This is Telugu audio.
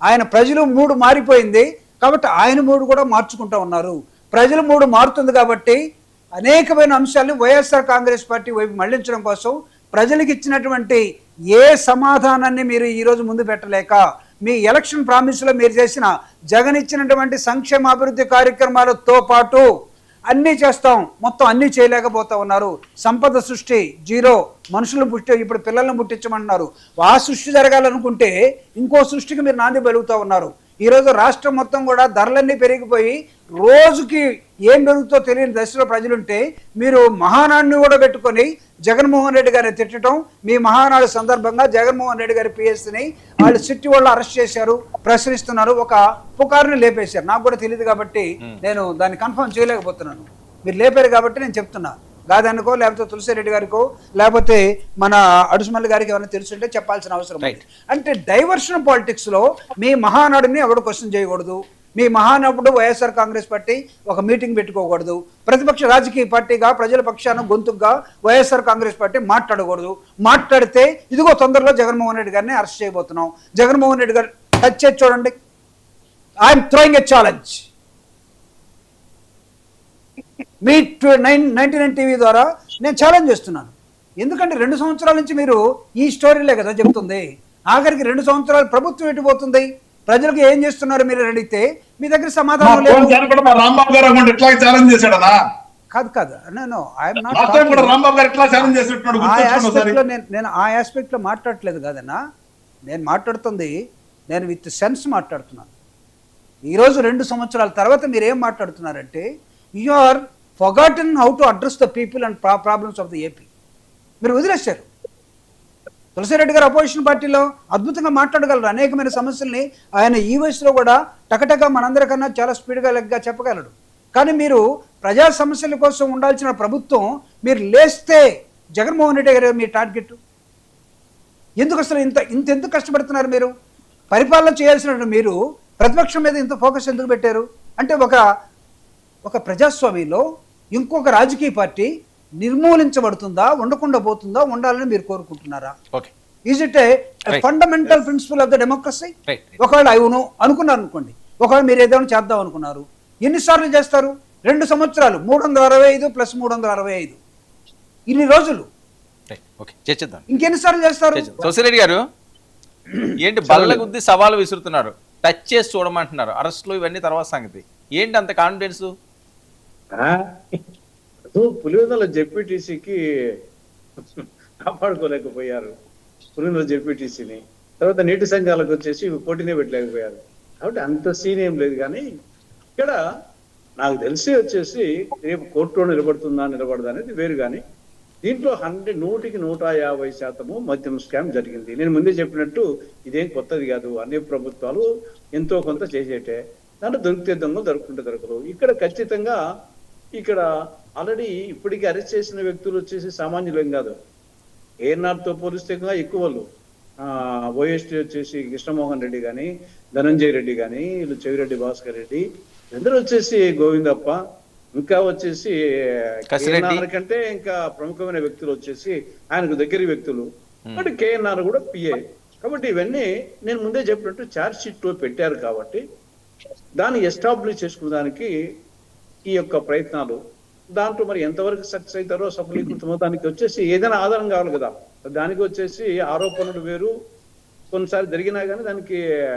ఆయన ప్రజలు మూడు మారిపోయింది కాబట్టి ఆయన మూడు కూడా మార్చుకుంటూ ఉన్నారు. ప్రజల మూడు మారుతుంది కాబట్టి అనేకమైన అంశాలను వైఎస్ఆర్ కాంగ్రెస్ పార్టీ వైపు మళ్లించడం కోసం ప్రజలకు ఇచ్చినటువంటి ఏ సమాధానాన్ని మీరు ఈరోజు ముందు పెట్టలేక మీ ఎలక్షన్ ప్రామిస్లో మీరు చేసిన జగన్ ఇచ్చినటువంటి సంక్షేమ అభివృద్ధి కార్యక్రమాలతో పాటు అన్నీ చేస్తాం, మొత్తం అన్నీ చేయలేకపోతా ఉన్నారు. సంపద సృష్టి జీరో, మనుషులను ఇప్పుడు పిల్లలను పుట్టించమంటున్నారు. ఆ సృష్టి జరగాలనుకుంటే ఇంకో సృష్టికి మీరు నాంది పలుకుతూ ఉన్నారు. ఈరోజు రాష్ట్రం మొత్తం కూడా ధరలన్నీ పెరిగిపోయి రోజుకి ఏం పెరుగుతో తెలియని దశలో ప్రజలుంటే మీరు మహానాడిని కూడా పెట్టుకొని జగన్మోహన్ రెడ్డి గారిని తిట్టడం, మీ మహానాడు సందర్భంగా జగన్మోహన్ రెడ్డి గారి పిఎస్ని వాళ్ళు సిట్టి వాళ్ళు అరెస్ట్ చేశారు, ప్రశ్నిస్తున్నారు, ఒక పుకారుని లేపేశారు. నాకు కూడా తెలియదు కాబట్టి నేను దాన్ని కన్ఫర్మ్ చేయలేకపోతున్నాను. మీరు లేపారు కాబట్టి నేను చెప్తున్నా. గాదనుకో లేకపోతే తులసిరెడ్డి గారికో లేకపోతే మన అడుసుమల్లి గారికి ఏమైనా తెలుసుంటే చెప్పాల్సిన అవసరం. అంటే డైవర్షన్ పాలిటిక్స్లో మీ మహానాడుని ఎవరు క్వశ్చన్ చేయకూడదు, మీ మహానాడు వైఎస్ఆర్ కాంగ్రెస్ పార్టీ ఒక మీటింగ్ పెట్టుకోకూడదు, ప్రతిపక్ష రాజకీయ పార్టీగా ప్రజల పక్షాన గొంతుగా వైఎస్ఆర్ కాంగ్రెస్ పార్టీ మాట్లాడకూడదు. మాట్లాడితే ఇదిగో తొందరలో జగన్మోహన్ రెడ్డి గారిని అరెస్ట్ చేయబోతున్నాం. జగన్మోహన్ రెడ్డి గారు టచ్ చేసి చూడండి. I'm throwing a challenge. Me 99 TV ద్వారా నేను ఛాలెంజ్ చేస్తున్నాను. ఎందుకంటే 2 సంవత్సరాల నుంచి మీరు ఈ స్టోరీలే కదా చెప్తుంది. ఆఖరికి 2 సంవత్సరాలు ప్రభుత్వం ఎటుపోతుంది, ప్రజలకు ఏం చేస్తున్నారు మీరు అడిగితే మీ దగ్గర సమాధానం లేదు. కాదు నేను ఆ ఆస్పెక్ట్ లో మాట్లాడట్లేదు కదన్నా. నేను మాట్లాడుతుంది నేను విత్ సెన్స్ మాట్లాడుతున్నాను. ఈరోజు 2 సంవత్సరాల తర్వాత మీరు ఏం మాట్లాడుతున్నారంటే you are forgotten how to address the people and problems of the AP. మీరు వదిలేశారు. తులసిరెడ్డి గారు అపోజిషన్ పార్టీలో అద్భుతంగా మాట్లాడగలరు. అనేకమైన సమస్యల్ని ఆయన ఈ వయసులో కూడా టకటగా మనందరికన్నా చాలా స్పీడ్గా లెగ్గా చెప్పగలడు. కానీ మీరు ప్రజా సమస్యల కోసం ఉండాల్సిన ప్రభుత్వం మీరు లేస్తే జగన్మోహన్ రెడ్డి గారు మీ టార్గెట్ ఎందుకు అసలు ఇంత కష్టపడుతున్నారు? మీరు పరిపాలన చేయాల్సిన మీరు ప్రతిపక్షం మీద ఇంత ఫోకస్ ఎందుకు పెట్టారు? అంటే ఒక ప్రజాస్వామ్యంలో ఇంకొక రాజకీయ పార్టీ నిర్మూలించబడుతుందా, ఉండకుండా పోతుందా, ఉండాలని మీరు కోరుకుంటున్నారా? Is it a fundamental principle of the democracy? ఒకవేళ అవును అనుకున్నారు అనుకోండి, ఒకవేళ మీరు ఏదైనా చేద్దాం అనుకున్నారు, ఎన్నిసార్లు చేస్తారు? 2 సంవత్సరాలు 365 + 365 ఇన్ని రోజులు ఇంకెన్నిసార్లు చేస్తారు? సోసిరెడ్డి గారు ఏంటి బల్ల గుద్ది సవాలు విసురుతున్నారు, టచ్ చేసి చూడమంటున్నారు, అరెస్టులు ఇవన్నీ తర్వాత సంగతి ఏంటి అంత కాన్ఫిడెన్స్? పులివెందుల జెడ్పీటీసీకి కాపాడుకోలేకపోయారు, పులివెందుల జెడ్పీటీసీని. తర్వాత నీటి సంఘాలకు వచ్చేసి పోటీనే పెట్టలేకపోయారు. కాబట్టి అంత సీన్ ఏం లేదు. కానీ ఇక్కడ నాకు తెలిసి వచ్చేసి రేపు కోర్టులో నిలబడదా అనేది వేరు. కానీ దీంట్లో 100కి 150% మద్యం స్కామ్ జరిగింది. నేను ముందే చెప్పినట్టు ఇదేం కొత్తది కాదు. అన్ని ప్రభుత్వాలు ఎంతో కొంత చేసేటే, దాంట్లో దొరికితే దొంగలు దొరుకుతుంటే దొరకదు. ఇక్కడ ఖచ్చితంగా ఇక్కడ ఆల్రెడీ ఇప్పటికీ అరెస్ట్ చేసిన వ్యక్తులు వచ్చేసి సామాన్యులేం కాదు. ఏఎన్ఆర్తో పోలిస్తే ఎక్కువ వాళ్ళు. ఓఎస్టీ వచ్చేసి కృష్ణమోహన్ రెడ్డి కానీ, ధనంజయ రెడ్డి కానీ, వీళ్ళు చెవిరెడ్డి భాస్కర్ రెడ్డి, అందరూ వచ్చేసి గోవిందప్ప, ఇంకా వచ్చేసి కేఎన్ఆర్ కంటే ఇంకా ప్రముఖమైన వ్యక్తులు వచ్చేసి ఆయనకు దగ్గర వ్యక్తులు. బట్ కేఎన్ఆర్ కూడా పిఏ. కాబట్టి ఇవన్నీ నేను ముందే చెప్పినట్టు ఛార్జ్ షీట్ లో పెట్టారు. కాబట్టి దాన్ని ఎస్టాబ్లిష్ చేసుకోవడానికి ఈ యొక్క ప్రయత్నాలు, దాంట్లో మరి ఎంతవరకు సక్సెస్ అవుతారో సఫలీకృతమో దానికి వచ్చేసి ఏదైనా ఆధారం కావాలి కదా. దానికి వచ్చేసి ఆరోపణలు వేరు, కొన్నిసార్లు జరిగినా కానీ దానికి